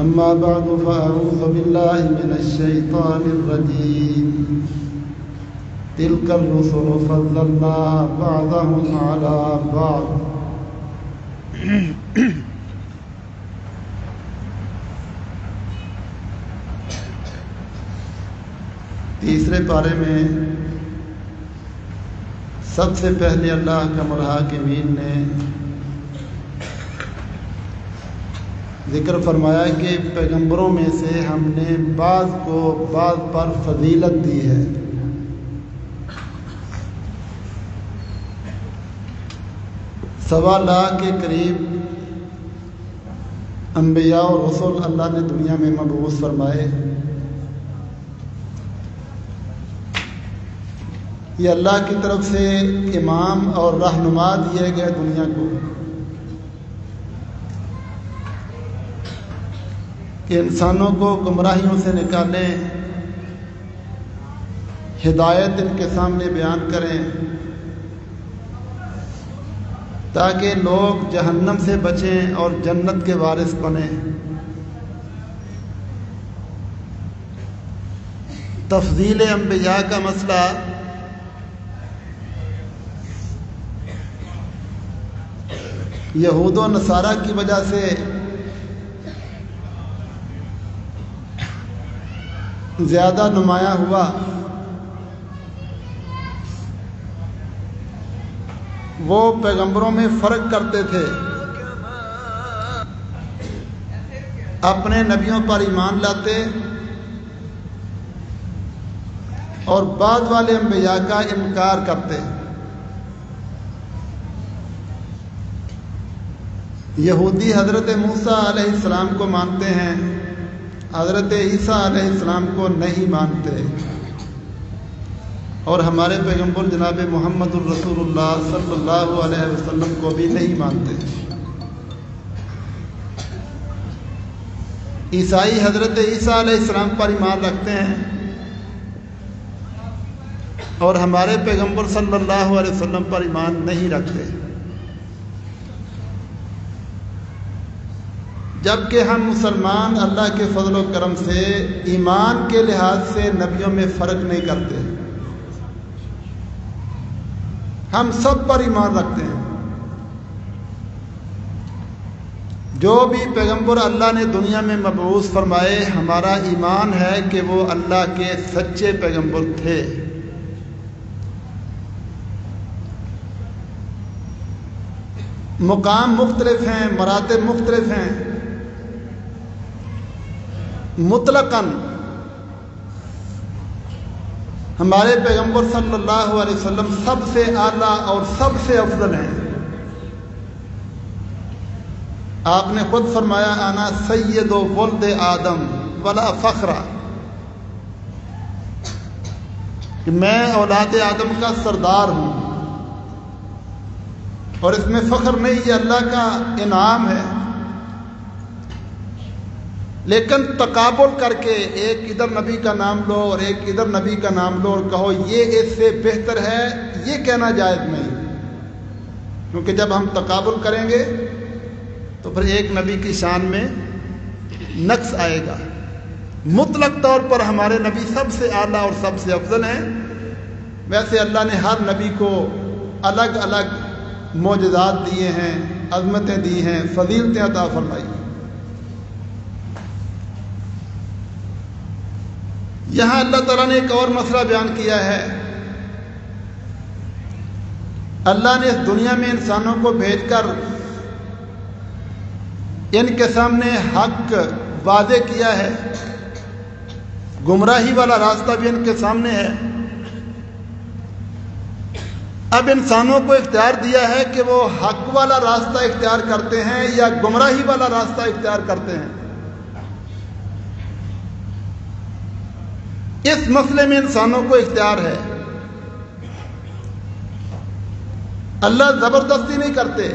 أما بعد فأعوذ بالله من الشيطان الرجيم تلك الرسل فضلنا بعضهم على بعض تیسرے پارے میں سب سے پہلے اللہ کا حاکمین نے ذکر فرمایا کہ پیغمبروں میں سے ہم نے بعض کو بعض پر فضیلت دی ہے. سوا لاکھ کے قریب انبیاء اور رسول اللہ نے دنیا میں مبعوث فرمائے. یہ اللہ کی طرف سے امام اور رہنما دیے گئے دنیا کو کہ انسانوں کو گمراہیوں سے نکالیں، ہدایت ان کے سامنے بیان کریں تاکہ لوگ جہنم سے بچیں اور جنت کے وارث بنیں. تفضیل انبیاء کا مسئلہ یہود و نصارہ کی وجہ سے زیادہ نمایاں ہوا. وہ پیغمبروں میں فرق کرتے تھے، اپنے نبیوں پر ایمان لاتے اور بعد والے انبیاء کا انکار کرتے. یہودی حضرت موسیٰ علیہ السلام کو مانتے ہیں، حضرت عیسیٰ علیہ السلام کو نہیں مانتے، اور ہمارے پیغمبر جناب محمد الرسول اللہ صلی اللہ علیہ وسلم کو بھی نہیں مانتے. عیسائی حضرت عیسیٰ علیہ السلام پر ایمان رکھتے ہیں اور ہمارے پیغمبر صلی اللہ علیہ وسلم پر ایمان نہیں رکھتے. جبکہ ہم مسلمان اللہ کے فضل و کرم سے ایمان کے لحاظ سے نبیوں میں فرق نہیں کرتے، ہم سب پر ایمان رکھتے ہیں. جو بھی پیغمبر اللہ نے دنیا میں مبعوث فرمائے، ہمارا ایمان ہے کہ وہ اللہ کے سچے پیغمبر تھے. مقام مختلف ہیں، مراتب مختلف ہیں. مطلقاً ہمارے پیغمبر صلی اللہ علیہ وسلم سب سے اعلیٰ اور سب سے افضل ہیں. آپ نے خود فرمایا انا سید ولد آدم ولا فخر، کہ میں اولاد آدم کا سردار ہوں اور اس میں فخر نہیں، یہ اللہ کا انعام ہے. لیکن تقابل کر کے ایک ادھر نبی کا نام لو اور ایک ادھر نبی کا نام لو اور کہو یہ اس سے بہتر ہے، یہ کہنا جائز نہیں. کیونکہ جب ہم تقابل کریں گے تو پھر ایک نبی کی شان میں نقص آئے گا. مطلق طور پر ہمارے نبی سب سے اعلیٰ اور سب سے افضل ہیں. ویسے اللہ نے ہر نبی کو الگ الگ معجزات دیے ہیں، عظمتیں دی ہیں، فضیلتیں عطا فرمائی. یہاں اللہ تعالیٰ نے ایک اور مسئلہ بیان کیا ہے. اللہ نے اس دنیا میں انسانوں کو بھیج کر ان کے سامنے حق واضح کیا ہے، گمراہی والا راستہ بھی ان کے سامنے ہے. اب انسانوں کو اختیار دیا ہے کہ وہ حق والا راستہ اختیار کرتے ہیں یا گمراہی والا راستہ اختیار کرتے ہیں. اس مسئلے میں انسانوں کو اختیار ہے. اللہ زبردستی نہیں کرتے.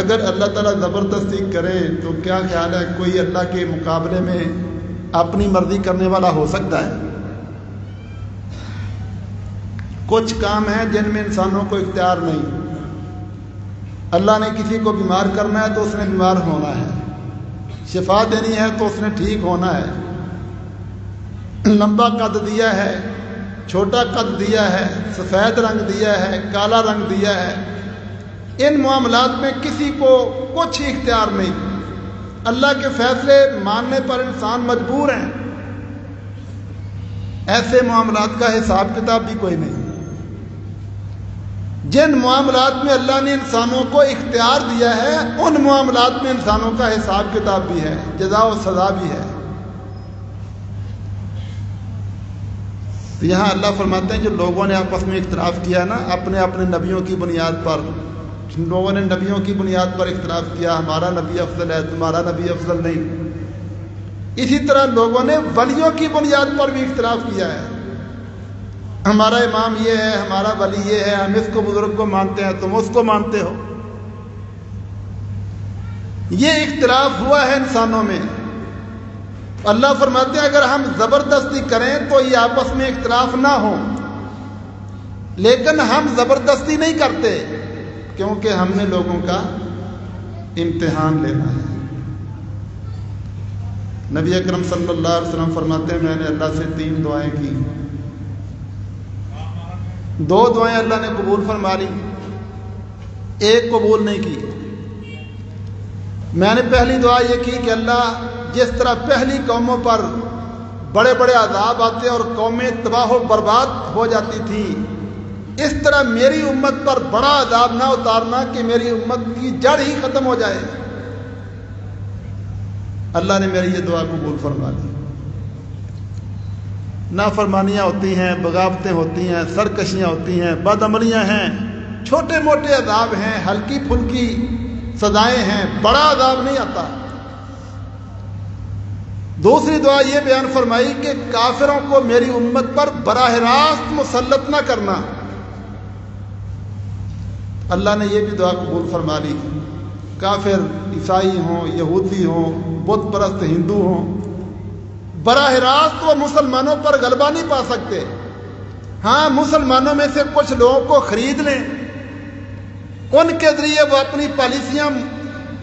اگر اللہ تعالیٰ زبردستی کرے تو کیا خیال ہے کوئی اللہ کے مقابلے میں اپنی مرضی کرنے والا ہو سکتا ہے؟ کچھ کام ہیں جن میں انسانوں کو اختیار نہیں. اللہ نے کسی کو بیمار کرنا ہے تو اس نے بیمار ہونا ہے، شفا دینی ہے تو اس نے ٹھیک ہونا ہے، لمبا قد دیا ہے، چھوٹا قد دیا ہے، سفید رنگ دیا ہے، کالا رنگ دیا ہے۔ ان معاملات میں کسی کو کچھ اختیار نہیں، اللہ کے فیصلے ماننے پر انسان مجبور ہیں۔ ایسے معاملات کا حساب کتاب بھی کوئی نہیں۔ جن معاملات میں اللہ نے انسانوں کو اختیار دیا ہے ان معاملات میں انسانوں کا حساب کتاب بھی ہے، جزا و سزا بھی ہے۔ تو یہاں اللہ فرماتے ہیں جو لوگوں نے آپس میں اختلاف کیا نا اپنے اپنے نبیوں کی بنیاد پر، جن لوگوں نے نبیوں کی بنیاد پر اختلاف کیا، ہمارا نبی افضل ہے، تمہارا نبی افضل نہیں، اسی طرح لوگوں نے ولیوں کی بنیاد پر بھی اختلاف کیا ہے، ہمارا امام یہ ہے، ہمارا ولی یہ ہے، ہم اس کو بزرگ کو مانتے ہیں، تم اس کو مانتے ہو۔ یہ اختلاف ہوا ہے انسانوں میں۔ اللہ فرماتے ہیں اگر ہم زبردستی کریں تو یہ آپس میں اختلاف نہ ہو، لیکن ہم زبردستی نہیں کرتے کیونکہ ہم نے لوگوں کا امتحان لینا ہے۔ نبی اکرم صلی اللہ علیہ وسلم فرماتے ہیں میں نے اللہ سے 3 دعائیں کی، 2 دعائیں اللہ نے قبول فرما لی، 1 قبول نہیں کی۔ میں نے پہلی دعا یہ کی کہ اللہ جس طرح پہلی قوموں پر بڑے بڑے عذاب آتے اور قومیں تباہ و برباد ہو جاتی تھیں، اس طرح میری امت پر بڑا عذاب نہ اتارنا کہ میری امت کی جڑ ہی ختم ہو جائے۔ اللہ نے میری یہ دعا قبول فرما لی۔ نافرمانیاں ہوتی ہیں، بغاوتیں ہوتی ہیں، سرکشیاں ہوتی ہیں، بد عملیاں ہیں، چھوٹے موٹے عذاب ہیں، ہلکی پھلکی سزائیں ہیں، بڑا عذاب نہیں آتا۔ دوسری دعا یہ بیان فرمائی کہ کافروں کو میری امت پر براہ راست مسلط نہ کرنا۔ اللہ نے یہ بھی دعا قبول فرما لی۔ کافر عیسائی ہوں، یہودی ہوں، بت پرست ہندو ہوں، براہ راست وہ مسلمانوں پر غلبہ نہیں پا سکتے۔ ہاں مسلمانوں میں سے کچھ لوگوں کو خرید لیں، ان کے ذریعے وہ اپنی پالیسیاں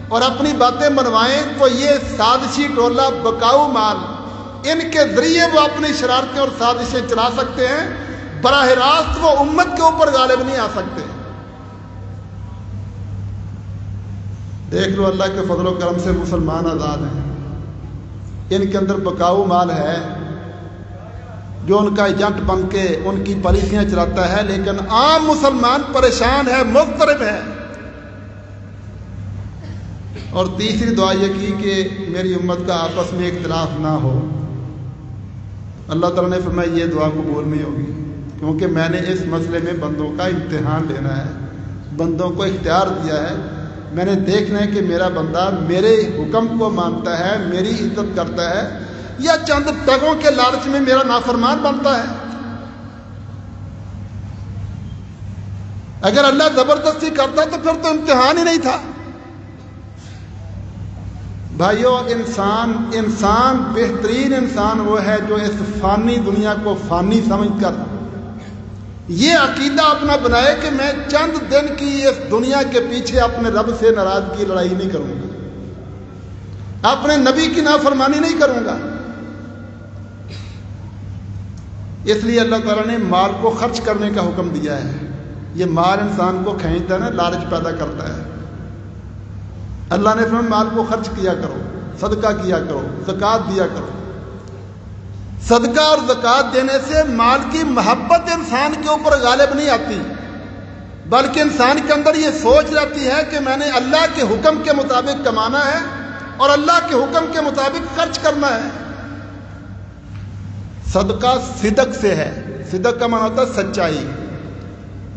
اور اپنی باتیں منوائیں تو یہ سازشی ٹولہ بکاؤ مال، ان کے ذریعے وہ اپنی شرارتیں اور سازشیں چلا سکتے ہیں، براہ راست وہ امت کے اوپر غالب نہیں آ سکتے۔ دیکھ لو اللہ کے فضل و کرم سے مسلمان آزاد ہیں، ان کے اندر بکاؤ مال ہے جو ان کا ایجنٹ بن کے ان کی پالیسیاں چلاتا ہے، لیکن عام مسلمان پریشان ہے، مضطرب ہے۔ اور تیسری دعا یہ کی کہ میری امت کا آپس میں اختلاف نہ ہو۔ اللہ تعالیٰ نے فرمایا یہ دعا قبول نہیں ہوگی، کیونکہ میں نے اس مسئلے میں بندوں کا امتحان لینا ہے، بندوں کو اختیار دیا ہے، میں نے دیکھنا ہے کہ میرا بندہ میرے حکم کو مانتا ہے، میری عزت کرتا ہے، یا چند پیگوں کے لالچ میں میرا نافرمان بنتا ہے۔ اگر اللہ زبردستی کرتا تو پھر تو امتحان ہی نہیں تھا۔ بھائیو انسان بہترین انسان وہ ہے جو اس فانی دنیا کو فانی سمجھ کر یہ عقیدہ اپنا بنائے کہ میں چند دن کی اس دنیا کے پیچھے اپنے رب سے ناراضگی لڑائی نہیں کروں گا، اپنے نبی کی نافرمانی نہیں کروں گا۔ اس لیے اللہ تعالیٰ نے مال کو خرچ کرنے کا حکم دیا ہے۔ یہ مال انسان کو کھینچتا ہے نا، لالچ پیدا کرتا ہے۔ اللہ نے فرمایا مال کو خرچ کیا کرو، صدقہ کیا کرو، زکوٰۃ دیا کرو۔ صدقہ اور زکوٰۃ دینے سے مال کی محبت انسان کے اوپر غالب نہیں آتی، بلکہ انسان کے اندر یہ سوچ رہتی ہے کہ میں نے اللہ کے حکم کے مطابق کمانا ہے اور اللہ کے حکم کے مطابق خرچ کرنا ہے۔ صدقہ صدق سے ہے، صدق کا معنی ہوتا ہے سچائی۔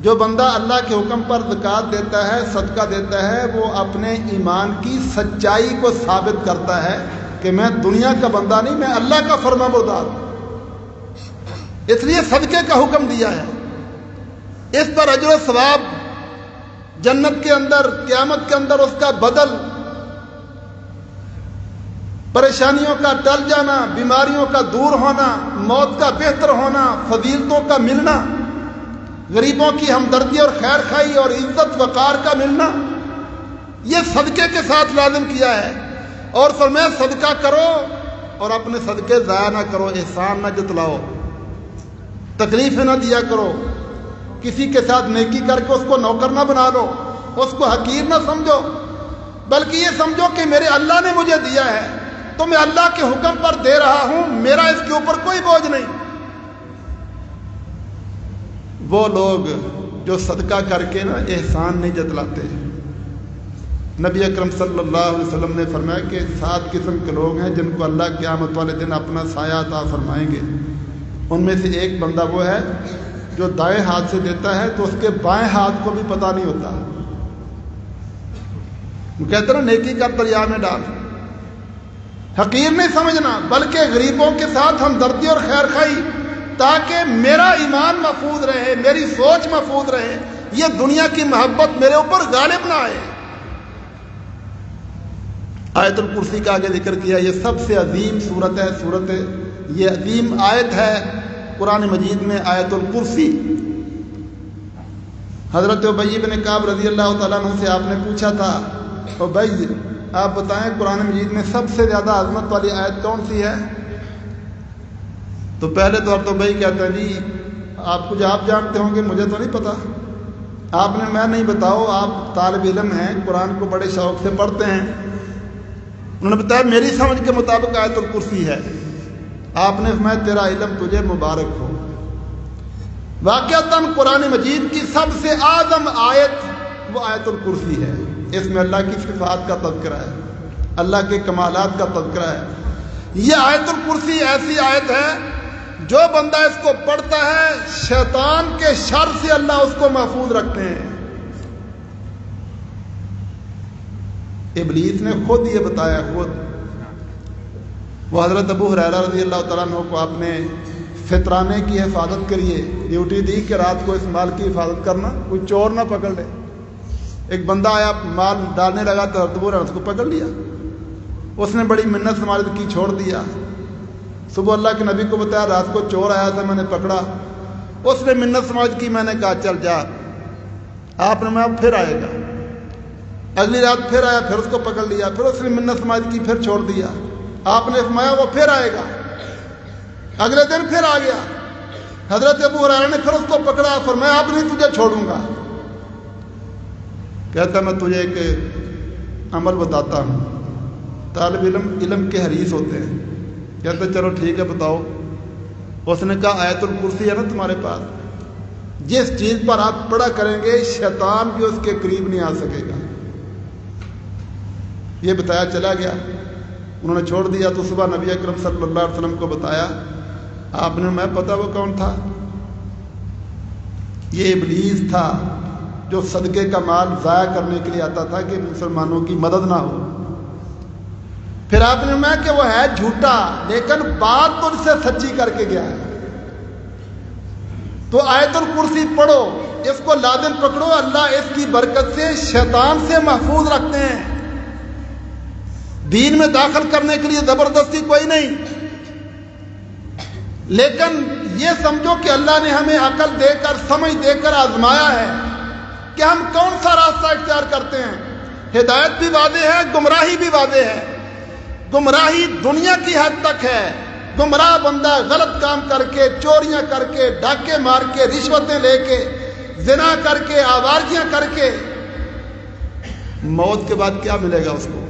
جو بندہ اللہ کے حکم پر زکوٰۃ دیتا ہے، صدقہ دیتا ہے، وہ اپنے ایمان کی سچائی کو ثابت کرتا ہے کہ میں دنیا کا بندہ نہیں، میں اللہ کا فرما بردار ہوں۔ اس لیے صدقے کا حکم دیا ہے، اس پر اجر و ثواب جنت کے اندر، قیامت کے اندر اس کا بدل، پریشانیوں کا ٹل جانا، بیماریوں کا دور ہونا، موت کا بہتر ہونا، فضیلتوں کا ملنا، غریبوں کی ہمدردی اور خیر خواہی اور عزت وقار کا ملنا، یہ صدقے کے ساتھ لازم کیا ہے، اور فرمایا صدقہ کرو اور اپنے صدقے ضائع نہ کرو، احسان نہ جتلاؤ، تکلیفیں نہ دیا کرو، کسی کے ساتھ نیکی کر کے اس کو نوکر نہ بنا لو، اس کو حقیر نہ سمجھو، بلکہ یہ سمجھو کہ میرے اللہ نے مجھے دیا ہے تو میں اللہ کے حکم پر دے رہا ہوں، میرا اس کے اوپر کوئی بوجھ نہیں۔ وہ لوگ جو صدقہ کر کے نا احسان نہیں جتلاتے، نبی اکرم صلی اللہ علیہ وسلم نے فرمایا کہ 7 قسم کے لوگ ہیں جن کو اللہ قیامت والے دن اپنا سایہ عطا فرمائیں گے۔ ان میں سے ایک بندہ وہ ہے جو دائیں ہاتھ سے دیتا ہے تو اس کے بائیں ہاتھ کو بھی پتہ نہیں ہوتا، کہتے ہیں نیکی کا دریا میں ڈال، حقیر نہیں سمجھنا بلکہ غریبوں کے ساتھ ہمدردی اور خیر خواہی، تاکہ میرا ایمان محفوظ رہے، میری سوچ محفوظ رہے، یہ دنیا کی محبت میرے اوپر غالب نہ آئے۔ آیت الکرسی کا آگے ذکر کیا، یہ سب سے عظیم صورت ہے، یہ عظیم آیت ہے قرآن مجید میں، آیت الکرسی۔ حضرت ابی بن کعب رضی اللہ تعالیٰ عنہ سے آپ نے پوچھا تھا، ابی آپ بتائیں قرآن مجید میں سب سے زیادہ عظمت والی آیت کون سی ہے؟ تو پہلے تو حضرت ابی کہتے ہیں جی آپ جانتے ہوں گے، مجھے تو نہیں پتا۔ آپ نے میں نہیں بتاؤ، آپ طالب علم ہیں، قرآن کو بڑے شوق سے پڑھتے ہیں۔ انہوں نے بتایا میری سمجھ کے مطابق آیت الکرسی ہے۔ آپ نے فرمایا تیرا علم تجھے مبارک ہو، واقعتاً قرآن مجید کی سب سے اعظم آیت وہ آیت الکرسی ہے۔ اس میں اللہ کی صفات کا تذکرہ ہے، اللہ کے کمالات کا تذکرہ ہے۔ یہ آیت الکرسی ایسی آیت ہے جو بندہ اس کو پڑھتا ہے شیطان کے شر سے اللہ اس کو محفوظ رکھتے ہیں۔ ابلیس نے خود یہ بتایا، خود وہ حضرت ابو ہریرہ رضی اللہ تعالیٰ عنہ کو آپ نے فطرانے کی حفاظت کے لیے ڈیوٹی دی کہ رات کو اس مال کی حفاظت کرنا، کوئی چور نہ پکڑ لے۔ ایک بندہ آیا مال ڈالنے لگا تو حضرت ابو ہریرہ اس کو پکڑ لیا، اس نے بڑی منت سماجت کی، چھوڑ دیا۔ صبح اللہ کے نبی کو بتایا رات کو چور آیا تھا، میں نے پکڑا، اس نے منت سماجت کی، میں نے کہا چل جا۔ آپ نے میں پھر آئے گا، اگلی رات پھر آیا، پھر اس کو پکڑ لیا، پھر اس نے منت سماجت کی، پھر چھوڑ دیا۔ آپ نے فرمایا وہ پھر آئے گا، اگلے دن پھر آ گیا۔ حضرت ابو ہریرہ نے پھر اس کو پکڑا، فرمایا اب نہیں تجھے چھوڑوں گا۔ کہتا میں تجھے ایک عمل بتاتا ہوں، طالب علم کے حریص ہوتے ہیں، کہتے چلو ٹھیک ہے بتاؤ۔ اس نے کہا آیت الکرسی ہے نا تمہارے پاس، جس چیز پر آپ پڑھا کریں گے شیطان بھی اس کے قریب نہیں آ سکے گا۔ یہ بتایا چلا گیا، انہوں نے چھوڑ دیا۔ تو صبح نبی اکرم صلی اللہ علیہ وسلم کو بتایا، آپ نے میں پتا وہ کون تھا؟ یہ ابلیس تھا جو صدقے کا مال ضائع کرنے کے لیے آتا تھا کہ مسلمانوں کی مدد نہ ہو۔ پھر آپ نے میں کہ وہ ہے جھوٹا لیکن بات تو اس سے سچی کر کے گیا ہے۔ تو آیت الکرسی پڑھو، اس کو لازم پکڑو، اللہ اس کی برکت سے شیطان سے محفوظ رکھتے ہیں۔ دین میں داخل کرنے کے لیے زبردستی کوئی نہیں، لیکن یہ سمجھو کہ اللہ نے ہمیں عقل دے کر، سمجھ دے کر آزمایا ہے کہ ہم کون سا راستہ اختیار کرتے ہیں۔ ہدایت بھی واضح ہے، گمراہی بھی واضح ہے۔ گمراہی دنیا کی حد تک ہے، گمراہ بندہ غلط کام کر کے، چوریاں کر کے، ڈاکے مار کے، رشوتیں لے کے، زنا کر کے، آوارگیاں کر کے، موت کے بعد کیا ملے گا اس کو؟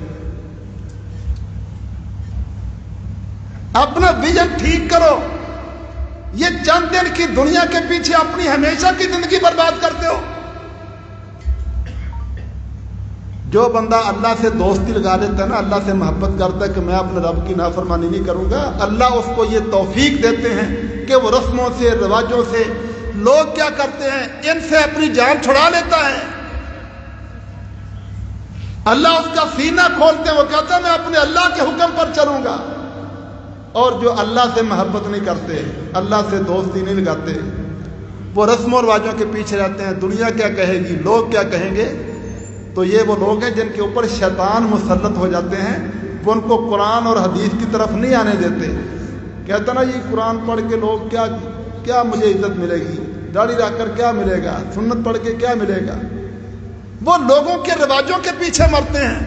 اپنا ویژن ٹھیک کرو۔ یہ چند دن کی دنیا کے پیچھے اپنی ہمیشہ کی زندگی برباد کرتے ہو۔ جو بندہ اللہ سے دوستی لگا لیتا ہے نا، اللہ سے محبت کرتا ہے کہ میں اپنے رب کی نافرمانی نہیں کروں گا، اللہ اس کو یہ توفیق دیتے ہیں کہ وہ رسموں سے، رواجوں سے، لوگ کیا کرتے ہیں ان سے اپنی جان چھڑا لیتا ہے۔ اللہ اس کا سینہ کھولتے ہیں، وہ کہتا ہے میں اپنے اللہ کے حکم پر چلوں گا۔ اور جو اللہ سے محبت نہیں کرتے، اللہ سے دوستی نہیں لگاتے، وہ رسم و رواجوں کے پیچھے رہتے ہیں، دنیا کیا کہے گی، لوگ کیا کہیں گے، تو یہ وہ لوگ ہیں جن کے اوپر شیطان مسلط ہو جاتے ہیں، وہ ان کو قرآن اور حدیث کی طرف نہیں آنے دیتے۔ کہتا نا یہ قرآن پڑھ کے لوگ کیا مجھے عزت ملے گی، داڑھی رکھ کر کیا ملے گا، سنت پڑھ کے کیا ملے گا، وہ لوگوں کے رواجوں کے پیچھے مرتے ہیں،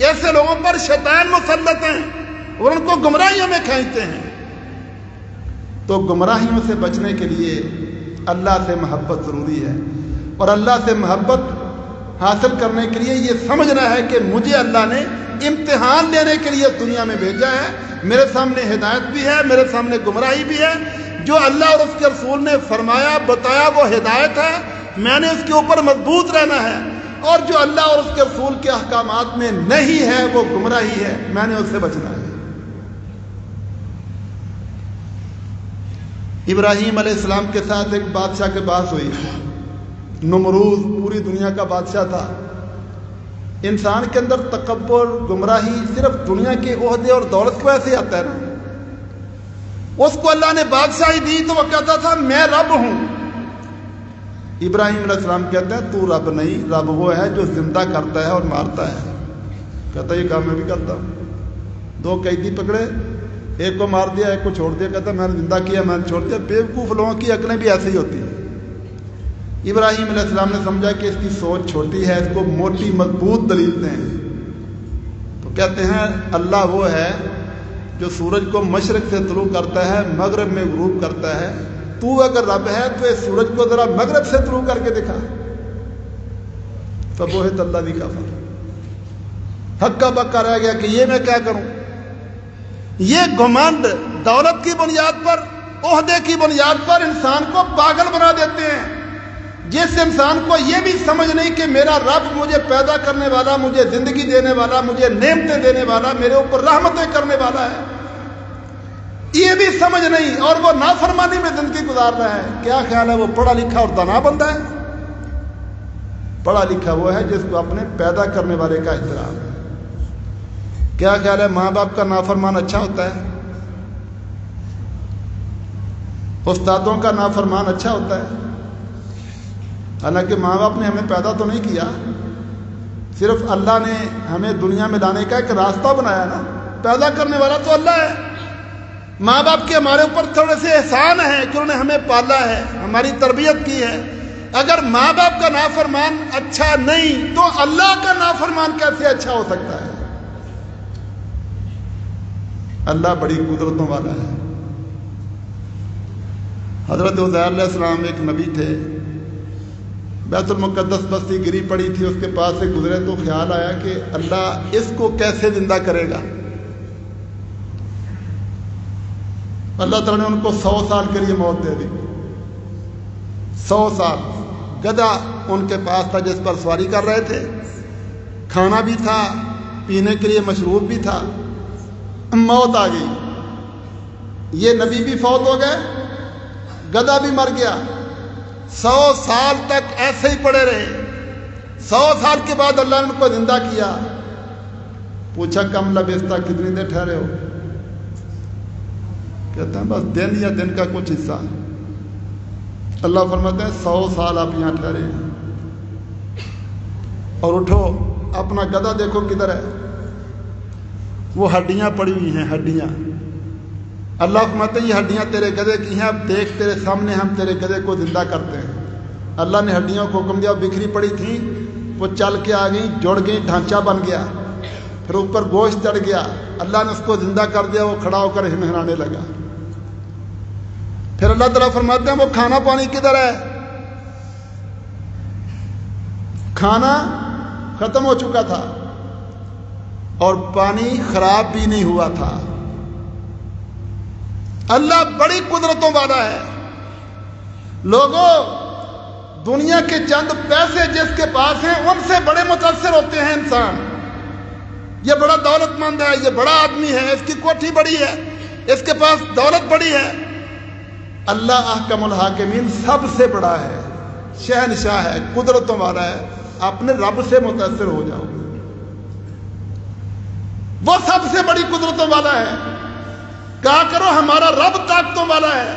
ایسے لوگوں پر شیطان مسلط ہیں اور ان کو گمراہیوں میں کھینچتے ہیں۔ تو گمراہیوں سے بچنے کے لیے اللہ سے محبت ضروری ہے، اور اللہ سے محبت حاصل کرنے کے لیے یہ سمجھنا ہے کہ مجھے اللہ نے امتحان لینے کے لیے دنیا میں بھیجا ہے، میرے سامنے ہدایت بھی ہے، میرے سامنے گمراہی بھی ہے۔ جو اللہ اور اس کے رسول نے فرمایا بتایا وہ ہدایت ہے، میں نے اس کے اوپر مضبوط رہنا ہے، اور جو اللہ اور اس کے رسول کے احکامات میں نہیں ہے وہ گمراہی ہے، میں نے اس سے بچنا ہے۔ ابراہیم علیہ السلام کے ساتھ ایک بادشاہ کے پاس ہوئی، نمرود پوری دنیا کا بادشاہ تھا۔ انسان کے اندر تکبر، گمراہی صرف دنیا کے عہدے اور دولت کی وجہ سے آتا ہے نا۔ اس کو اللہ نے بادشاہی دی تو وہ کہتا تھا میں رب ہوں۔ ابراہیم علیہ السلام کہتے ہیں تو رب نہیں، رب وہ ہے جو زندہ کرتا ہے اور مارتا ہے۔ کہتا ہے یہ کام میں بھی کرتا ہوں۔ 2 قیدی پکڑے، ایک کو مار دیا، ایک کو چھوڑ دیا، کہتا ہے میں نے زندہ کیا، میں نے چھوڑ دیا۔ بیوقوف لوگوں کی عقلیں بھی ایسے ہی ہوتی ہیں۔ ابراہیم علیہ السلام نے سمجھا کہ اس کی سوچ چھوٹی ہے، اس کو موٹی مضبوط دلیل دیں۔ تو کہتے ہیں اللہ وہ ہے جو سورج کو مشرق سے طلوع کرتا ہے، مغرب میں غروب کرتا ہے۔ تو اگر رب ہے تو اس سورج کو ذرا مغرب سے طلوع کر کے دکھا۔ فبہت الذی کفر، ہکا بکا رہ گیا کہ یہ میں کیا کروں۔ یہ گھمنڈ دولت کی بنیاد پر، عہدے کی بنیاد پر انسان کو پاگل بنا دیتے ہیں۔ جس انسان کو یہ بھی سمجھ نہیں کہ میرا رب مجھے پیدا کرنے والا، مجھے زندگی دینے والا، مجھے نعمتیں دینے والا، میرے اوپر رحمتیں کرنے والا ہے، یہ بھی سمجھ نہیں، اور وہ نافرمانی میں زندگی گزار رہا ہے، کیا خیال ہے وہ پڑھا لکھا اور دانا بندہ ہے؟ پڑھا لکھا وہ ہے جس کو اپنے پیدا کرنے والے کا احترام ہے۔ کیا خیال ہے ماں باپ کا نافرمان اچھا ہوتا ہے؟ استادوں کا نافرمان اچھا ہوتا ہے؟ حالانکہ ماں باپ نے ہمیں پیدا تو نہیں کیا، صرف اللہ نے ہمیں دنیا میں لانے کا ایک راستہ بنایا نا۔ پیدا کرنے والا تو اللہ ہے۔ ماں باپ کے ہمارے اوپر تھوڑے سے احسان ہیں کہ انہوں نے ہمیں پالا ہے، ہماری تربیت کی ہے۔ اگر ماں باپ کا نافرمان اچھا نہیں تو اللہ کا نافرمان کیسے اچھا ہو سکتا ہے؟ اللہ بڑی قدرتوں والا ہے۔ حضرت عزیر علیہ السلام ایک نبی تھے، بیت المقدس بستی گری پڑی تھی، اس کے پاس سے گزرے تو خیال آیا کہ اللہ اس کو کیسے زندہ کرے گا۔ اللہ تعالیٰ نے ان کو 100 سال کے لیے موت دے دی۔ 100 سال گدھا ان کے پاس تھا جس پر سواری کر رہے تھے، کھانا بھی تھا، پینے کے لیے مشروب بھی تھا۔ موت آ گئی، یہ نبی بھی فوت ہو گئے، گدھا بھی مر گیا۔ 100 سال تک ایسے ہی پڑے رہے۔ 100 سال کے بعد اللہ نے ان کو زندہ کیا۔ پوچھا کم لبستہ، کتنی دیر ٹھہرے ہو؟ کہتے ہیں بس دن یا دن کا کچھ حصہ۔ اللہ فرماتے ہیں 100 سال آپ یہاں ٹھہرے ہیں، اور اٹھو اپنا گدھا دیکھو کدھر ہے، وہ ہڈیاں پڑی ہوئی ہیں، ہڈیاں۔ اللہ فرماتے ہیں یہ ہڈیاں تیرے گدھے کی ہیں، اب دیکھ تیرے سامنے ہم تیرے گدھے کو زندہ کرتے ہیں۔ اللہ نے ہڈیوں کو حکم دیا، بکھری پڑی تھیں وہ چل کے آ گئیں، جڑ گئیں، ڈھانچہ بن گیا، پھر اوپر گوشت چڑھ گیا، اللہ نے اس کو زندہ کر دیا، وہ کھڑا ہو کر ہنہرانے لگا۔ پھر اللہ تعالیٰ فرماتے ہیں وہ کھانا پانی کدھر ہے؟ کھانا ختم ہو چکا تھا اور پانی خراب بھی نہیں ہوا تھا۔ اللہ بڑی قدرتوں والا ہے۔ لوگوں، دنیا کے چند پیسے جس کے پاس ہیں ان سے بڑے متاثر ہوتے ہیں انسان۔ یہ بڑا دولت مند ہے، یہ بڑا آدمی ہے، اس کی کوٹھی بڑی ہے، اس کے پاس دولت بڑی ہے۔ اللہ احکم الحاکمین سب سے بڑا ہے، شہنشاہ ہے، قدرتوں والا ہے۔ اپنے رب سے متاثر ہو جاؤ، وہ سب سے بڑی قدرتوں والا ہے۔ کہا کرو ہمارا رب طاقتوں والا ہے۔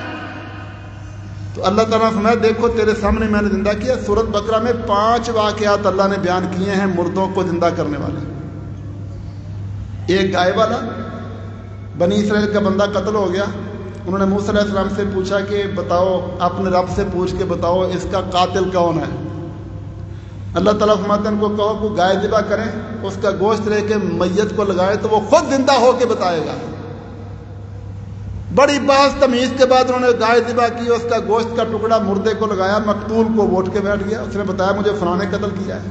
تو اللہ تعالیٰ فرمایا دیکھو تیرے سامنے میں نے زندہ کیا۔ سورۃ بقرہ میں 5 واقعات اللہ نے بیان کیے ہیں مردوں کو زندہ کرنے والے۔ ایک گائے والا، بنی اسرائیل کا بندہ قتل ہو گیا، انہوں نے موسیٰ علیہ السلام سے پوچھا کہ بتاؤ، اپنے رب سے پوچھ کے بتاؤ اس کا قاتل کون ہے۔ اللہ تعالیٰ فرماتے ہیں ان کو کہو کہ گائے ذبح کریں، اس کا گوشت لے کے میت کو لگائے تو وہ خود زندہ ہو کے بتائے گا۔ بڑی بحث تمیز کے بعد انہوں نے گائے ذبح کی، اس کا گوشت کا ٹکڑا مردے کو لگایا، مقتول کو ووٹ کے بیٹھ گیا، اس نے بتایا مجھے فلاں نے قتل کیا ہے۔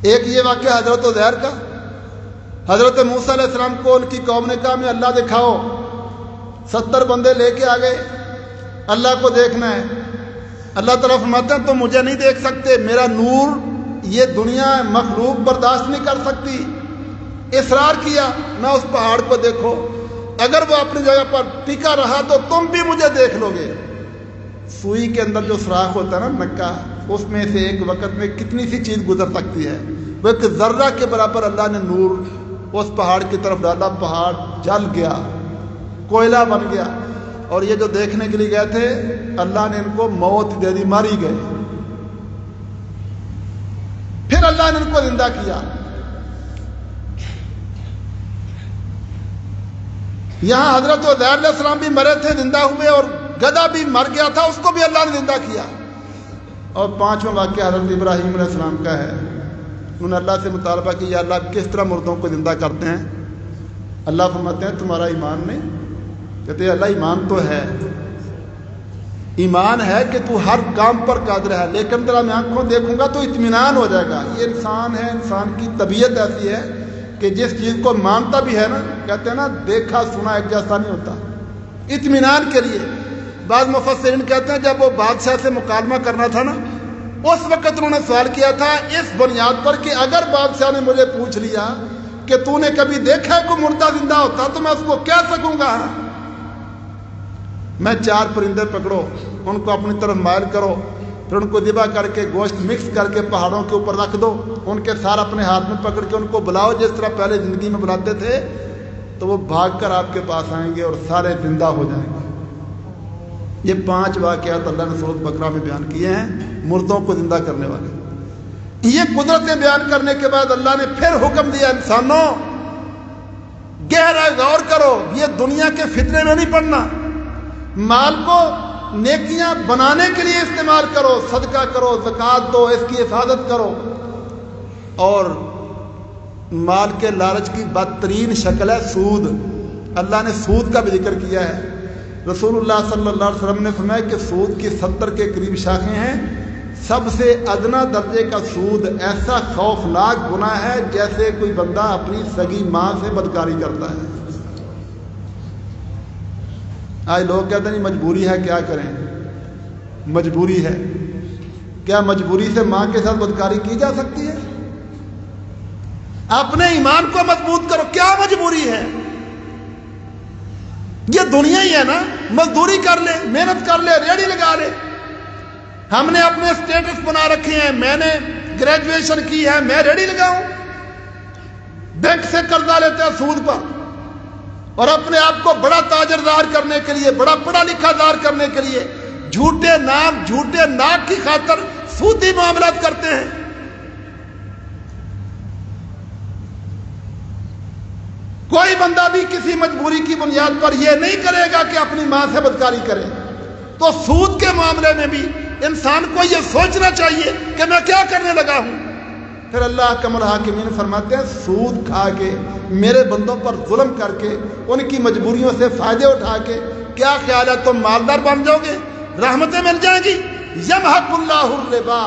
ایک یہ واقعہ حضرت عزیر کا، حضرت موسیٰ علیہ السلام کو ان کی قوم نے کہا میں اللہ دکھاؤ، 70 بندے لے کے آ گئے، اللہ کو دیکھنا ہے۔ اللہ تعالیٰ فرماتے ہیں تم مجھے نہیں دیکھ سکتے، میرا نور یہ دنیا مخلوق برداشت نہیں کر سکتی۔ اصرار کیا نہ اس پہاڑ کو دیکھو، اگر وہ اپنی جگہ پر ٹکا رہا تو تم بھی مجھے دیکھ لو گے۔ سوئی کے اندر جو سوراخ ہوتا ہے نا نکا، اس میں سے ایک وقت میں کتنی سی چیز گزر سکتی ہے، وہ ایک ذرہ کے برابر اللہ نے نور اس پہاڑ کی طرف ڈالا، پہاڑ جل گیا، کوئلہ بن گیا، اور یہ جو دیکھنے کے لیے گئے تھے اللہ نے ان کو موت دے دی، ماری گئے۔ پھر اللہ نے ان کو زندہ کیا۔ یہاں حضرت عزیر علیہ السلام بھی مرے تھے، زندہ ہوئے، اور گدھا بھی مر گیا تھا، اس کو بھی اللہ نے زندہ کیا۔ اور 5واں واقعہ حضرت ابراہیم علیہ السلام کا ہے۔ انہوں نے اللہ سے مطالبہ کیا یا اللہ کس طرح مردوں کو زندہ کرتے ہیں؟ اللہ فرماتے ہیں تمہارا ایمان نہیں؟ کہتے ہیں اللہ ایمان تو ہے، ایمان ہے کہ تو ہر کام پر قادر ہے، لیکن تیرا میں آنکھوں دیکھوں گا تو اطمینان ہو جائے گا۔ یہ انسان ہے، انسان کی طبیعت ایسی ہے کہ جس چیز کو مانتا بھی ہے نا، کہتے ہیں نا دیکھا سنا ایک جیسا نہیں ہوتا، اطمینان کے لیے۔ بعض مفسرین کہتے ہیں جب وہ بادشاہ سے مکالمہ کرنا تھا نا، اس وقت انہوں نے سوال کیا تھا اس بنیاد پر کہ اگر بادشاہ نے مجھے پوچھ لیا کہ تو نے کبھی دیکھا ہے کوئی مردہ زندہ ہوتا تو میں اس کو کہہ سکوں گا میں 4 پرندے پکڑو، ان کو اپنی طرف مائل کرو، پھر ان کو ذبح کر کے گوشت مکس کر کے پہاڑوں کے اوپر رکھ دو، ان کے سار اپنے ہاتھ میں پکڑ کے ان کو بلاؤ جس طرح پہلے زندگی میں بلاتے تھے، تو وہ بھاگ کر آپ کے پاس آئیں گے اور سارے زندہ ہو جائیں گے۔ یہ 5 واقعات اللہ نے سورۃ بقرہ میں بیان کیے ہیں، مردوں کو زندہ کرنے والے۔ یہ قدرتیں بیان کرنے کے بعد اللہ نے پھر حکم دیا انسانوں گہرا غور کرو، یہ دنیا کے فتنے میں نہیں پڑنا، مال کو نیکیاں بنانے کے لیے استعمال کرو، صدقہ کرو، زکوٰۃ دو، اس کی حفاظت کرو۔ اور مال کے لالچ کی بدترین شکل ہے سود۔ اللہ نے سود کا بھی ذکر کیا ہے۔ رسول اللہ صلی اللہ علیہ وسلم نے فرمایا کہ سود کی 70 کے قریب شاخیں ہیں، سب سے ادنا درجے کا سود ایسا خوفناک گناہ ہے جیسے کوئی بندہ اپنی سگی ماں سے بدکاری کرتا ہے۔ آج لوگ کہتے ہیں مجبوری ہے، کیا کریں؟ مجبوری ہے، کیا مجبوری سے ماں کے ساتھ بدکاری کی جا سکتی ہے؟ اپنے ایمان کو مضبوط کرو، کیا مجبوری ہے؟ یہ دنیا ہی ہے نا، مزدوری کر لے، محنت کر لے، ریڑھی لگا لے۔ ہم نے اپنے سٹیٹس بنا رکھے ہیں، میں نے گریجویشن کی ہے، میں ریڑھی لگاؤں، بینک سے قرضہ لیتے ہیں سود پر، اور اپنے آپ کو بڑا تاجر ظاہر کرنے کے لیے، بڑا پڑھا لکھا ظاہر کرنے کے لیے جھوٹے نام، جھوٹے ناک کی خاطر سودی معاملات کرتے ہیں۔ کوئی بندہ بھی کسی مجبوری کی بنیاد پر یہ نہیں کرے گا کہ اپنی ماں سے بدکاری کرے۔ تو سود کے معاملے میں بھی انسان کو یہ سوچنا چاہیے کہ میں کیا کرنے لگا ہوں۔ پھر اللہ کم الحاکمین فرماتے ہیں سود کھا کے، میرے بندوں پر ظلم کر کے، ان کی مجبوریوں سے فائدے اٹھا کے، کیا خیال ہے تم مالدار بن جاؤ گے، رحمتیں مل جائیں گی؟ یمحق اللہ الربا،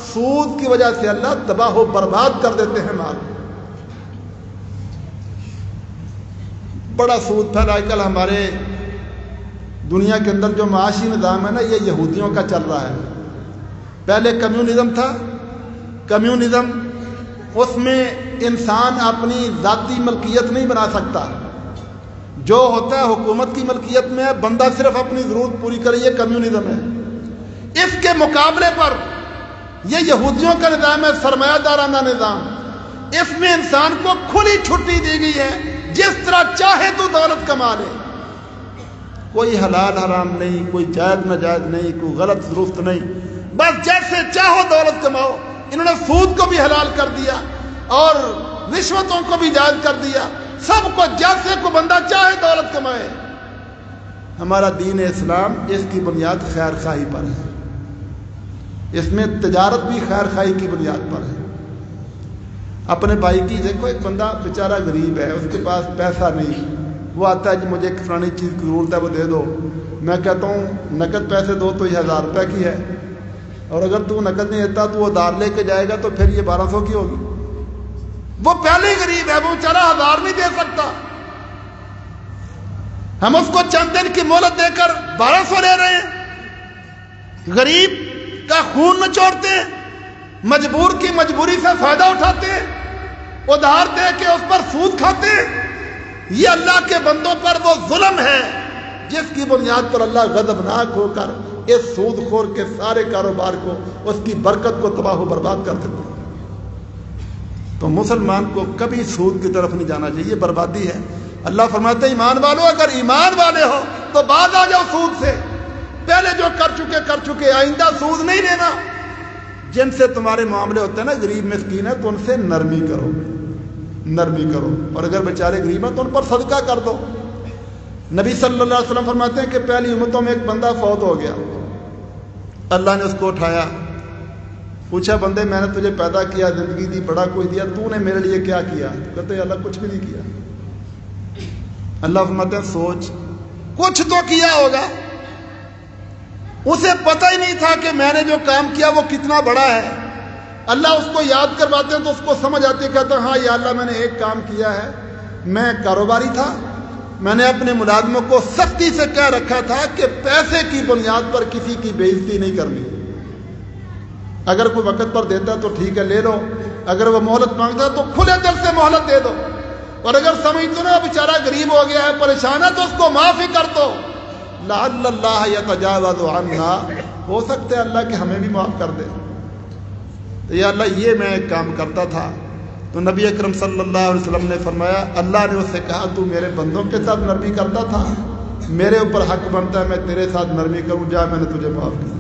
سود کی وجہ سے اللہ تباہ و برباد کر دیتے ہیں مال۔ بڑا سود پھیلا کل ہمارے دنیا کے اندر جو معاشی نظام ہے نا، یہ یہودیوں کا چل رہا ہے۔ پہلے کمیونزم تھا، کمیونزم اس میں انسان اپنی ذاتی ملکیت نہیں بنا سکتا، جو ہوتا ہے حکومت کی ملکیت میں ہے، بندہ صرف اپنی ضرورت پوری کرے، یہ کمیونزم ہے۔ اس کے مقابلے پر یہ یہودیوں کا نظام ہے، سرمایہ دارانہ نظام۔ اس میں انسان کو کھلی چھٹی دی گئی ہے، جس طرح چاہے تو دولت کما لے، کوئی حلال حرام نہیں، کوئی جائز ناجائز نہیں، کوئی غلط درست نہیں، بس جیسے چاہو دولت کماؤ۔ انہوں نے سود کو بھی حلال کر دیا اور رشوتوں کو بھی جائز کر دیا، سب کو جیسے کو بندہ چاہے دولت کمائے۔ ہمارا دین اسلام اس کی بنیاد خیر خواہی پر ہے۔ اس میں تجارت بھی خیر خواہی کی بنیاد پر ہے. اپنے بھائی کی دیکھو، ایک بندہ بیچارہ غریب ہے، اس کے پاس پیسہ نہیں، وہ آتا ہے جی مجھے ایک فلانی چیز کی ضرورت ہے وہ دے دو. میں کہتا ہوں نقد پیسے دو تو یہ 1000 روپے کی ہے، اور اگر تو نقد نہیں دیتا تو وہ ادھار لے کے جائے گا تو پھر یہ 1200 کی ہوگی. وہ پہلے ہی غریب ہے، وہ بیچارہ 1000 نہیں دے سکتا. ہم اس کو چند دن کی مہلت دے کر 1200 لے رہے ہیں. غریب کا خون نچوڑتے ہیں، مجبور کی مجبوری سے فائدہ اٹھاتے ہیں، ادھار دے کے اس پر سود کھاتے ہیں. یہ اللہ کے بندوں پر وہ ظلم ہے جس کی بنیاد پر اللہ غضبناک ہو کر اس سود خور کے سارے کاروبار کو، اس کی برکت کو تباہ و برباد کر دیتے ہیں. تو مسلمان کو کبھی سود کی طرف نہیں جانا چاہیے، بربادی ہے. اللہ فرماتے ہیں ایمان والو، اگر ایمان والے ہو تو باز آ جاؤ سود سے. پہلے جو کر چکے آئندہ سود نہیں لینا. جن سے تمہارے معاملے ہوتے ہیں نا غریب مسکین ہے تو ان سے نرمی کرو، اور اگر بیچارے غریب ہیں تو ان پر صدقہ کر دو. نبی صلی اللہ علیہ وسلم فرماتے ہیں کہ پہلی امتوں میں ایک بندہ فوت ہو گیا. اللہ نے اس کو اٹھایا، پوچھا بندے میں نے تجھے پیدا کیا، زندگی دی، بڑا کوئی دیا، تو نے میرے لیے کیا کیا؟ کہتے ہیں اللہ کچھ بھی نہیں کیا. اللہ فرماتے ہیں سوچ، کچھ تو کیا ہوگا. اسے پتہ ہی نہیں تھا کہ میں نے جو کام کیا وہ کتنا بڑا ہے. اللہ اس کو یاد کرواتے ہیں تو اس کو سمجھ آتی ہے، کہتا ہاں یا اللہ میں نے ایک کام کیا ہے. میں کاروباری تھا، میں نے اپنے ملازموں کو سختی سے کہہ رکھا تھا کہ پیسے کی بنیاد پر کسی کی بے عزتی نہیں کرنی. اگر کوئی وقت پر دیتا تو ٹھیک ہے لے لو، اگر وہ مہلت مانگتا تو کھلے دل سے مہلت دے دو، اور اگر سمجھتے نا بیچارہ غریب ہو گیا ہے، پریشان ہے، تو اس کو معاف ہی کر دو. لعل اللہ یتجاوز عنا، ہو سکتا ہے اللہ کہ ہمیں بھی معاف کر دے. تو یا اللہ یہ میں ایک کام کرتا تھا. تو نبی اکرم صلی اللہ علیہ وسلم نے فرمایا، اللہ نے اس سے کہا تو میرے بندوں کے ساتھ نرمی کرتا تھا، میرے اوپر حق بنتا ہے میں تیرے ساتھ نرمی کروں، جا میں نے تجھے معاف کیا.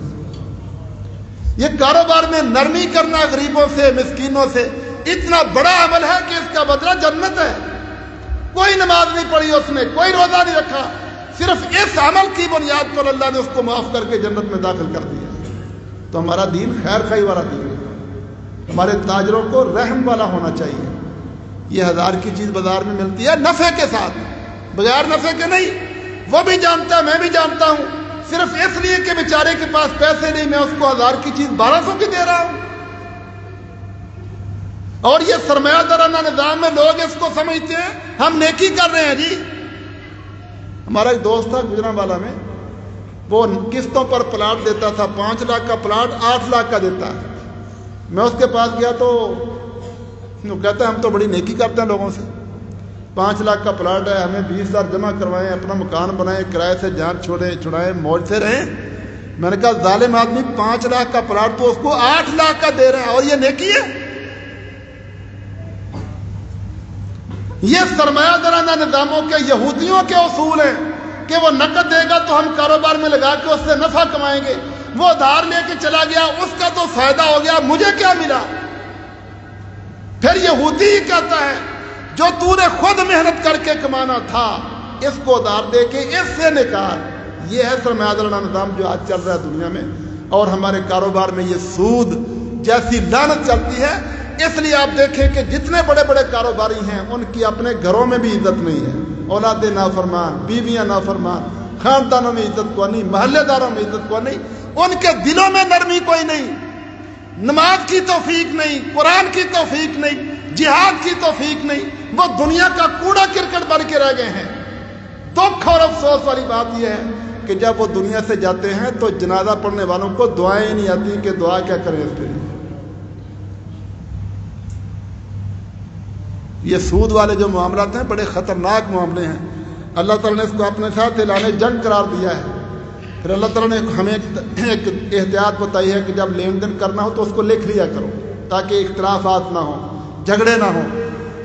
یہ کاروبار میں نرمی کرنا غریبوں سے، مسکینوں سے اتنا بڑا عمل ہے کہ اس کا بدلہ جنت ہے. کوئی نماز نہیں پڑھی اس نے، کوئی روزہ نہیں رکھا، صرف اس عمل کی بنیاد پر اللہ نے اس کو معاف کر کے جنت میں داخل کر دیا. تو ہمارا دین خیر خواہی والا دین ہے. ہمارے تاجروں کو رحم والا ہونا چاہیے. یہ 1000 کی چیز بازار میں ملتی ہے نفع کے ساتھ، بغیر نفع کے نہیں. وہ بھی جانتا ہے، میں بھی جانتا ہوں، صرف اس لیے کہ بیچارے کے پاس پیسے نہیں میں اس کو 1000 کی چیز 1200 کی دے رہا ہوں. اور یہ سرمایہ دارانہ نظام میں لوگ اس کو سمجھتے ہیں ہم نیکی کر رہے ہیں. جی ہمارا ایک دوست تھا گجرانوالا میں، وہ قسطوں پر پلاٹ دیتا تھا. 5 لاکھ کا پلاٹ 8 لاکھ کا دیتا ہے. میں اس کے پاس گیا تو وہ کہتا ہے ہم تو بڑی نیکی کرتے ہیں لوگوں سے. 5 لاکھ کا پلاٹ ہے، ہمیں 20,000 جمع کروائیں، اپنا مکان بنائیں، کرائے سے جان چھڑائیں، موج سے رہیں. میں نے کہا ظالم آدمی 5 لاکھ کا پلاٹ تو اس کو 8 لاکھ کا دے رہے ہیں، اور یہ نیکی ہے؟ یہ سرمایہ دارانہ نظاموں کے یہودیوں کے اصول ہیں کہ وہ نقد دے گا تو ہم کاروبار میں لگا کے اس سے نفع کمائیں گے. وہ ادھار لے کے چلا گیا، اس کا تو فائدہ ہو گیا، مجھے کیا ملا؟ پھر یہودی ہی کہتا ہے جو تو نے خود محنت کر کے کمانا تھا اس کو ادھار دے کے اس سے نکال. یہ ہے سرمایہ دارانہ نظام جو آج چل رہا ہے دنیا میں. اور ہمارے کاروبار میں یہ سود جیسی لعنت چلتی ہے. اس لیے آپ دیکھیں کہ جتنے بڑے بڑے کاروباری ہیں ان کی اپنے گھروں میں بھی عزت نہیں ہے. اولاد نافرمان، بیویاں نافرمان، خاندانوں میں عزت کو نہیں، محلے داروں میں عزت کو نہیں، ان کے دلوں میں نرمی کوئی نہیں، نماز کی توفیق نہیں، قرآن کی توفیق نہیں، جہاد کی توفیق نہیں. وہ دنیا کا کوڑا کرکٹ بن کے رہ گئے ہیں. دکھ اور افسوس والی بات یہ ہے کہ جب وہ دنیا سے جاتے ہیں تو جنازہ پڑھنے والوں کو دعائیں ہی نہیں آتی کہ دعا کیا کریں اس کے لیے. یہ سود والے جو معاملات ہیں بڑے خطرناک معاملے ہیں. اللہ تعالیٰ نے اس کو اپنے ساتھ اعلان جنگ قرار دیا ہے. پھر اللہ تعالیٰ نے ہمیں ایک احتیاط بتائی ہے کہ جب لین دین کرنا ہو تو اس کو لکھ لیا کرو تاکہ اختلافات نہ ہوں، جھگڑے نہ ہوں.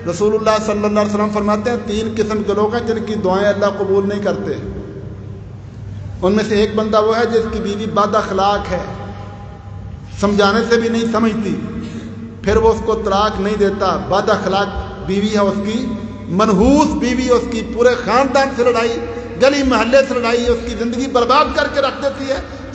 رسول اللہ صلی اللہ علیہ وسلم فرماتے ہیں 3 قسم کے لوگ ہیں جن کی دعائیں اللہ قبول نہیں کرتے. ان میں سے ایک بندہ وہ ہے جس کی بیوی بد اخلاق ہے، سمجھانے سے بھی نہیں سمجھتی، پھر وہ اس کو طلاق نہیں دیتا. بد اخلاق بیوی ہے اس کی، منحوس بیوی اس کی، پورے خاندان سے لڑائی، گلی محلے سے لڑائی، اس کی زندگی برباد کر کے رکھ دیتی ہے.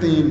3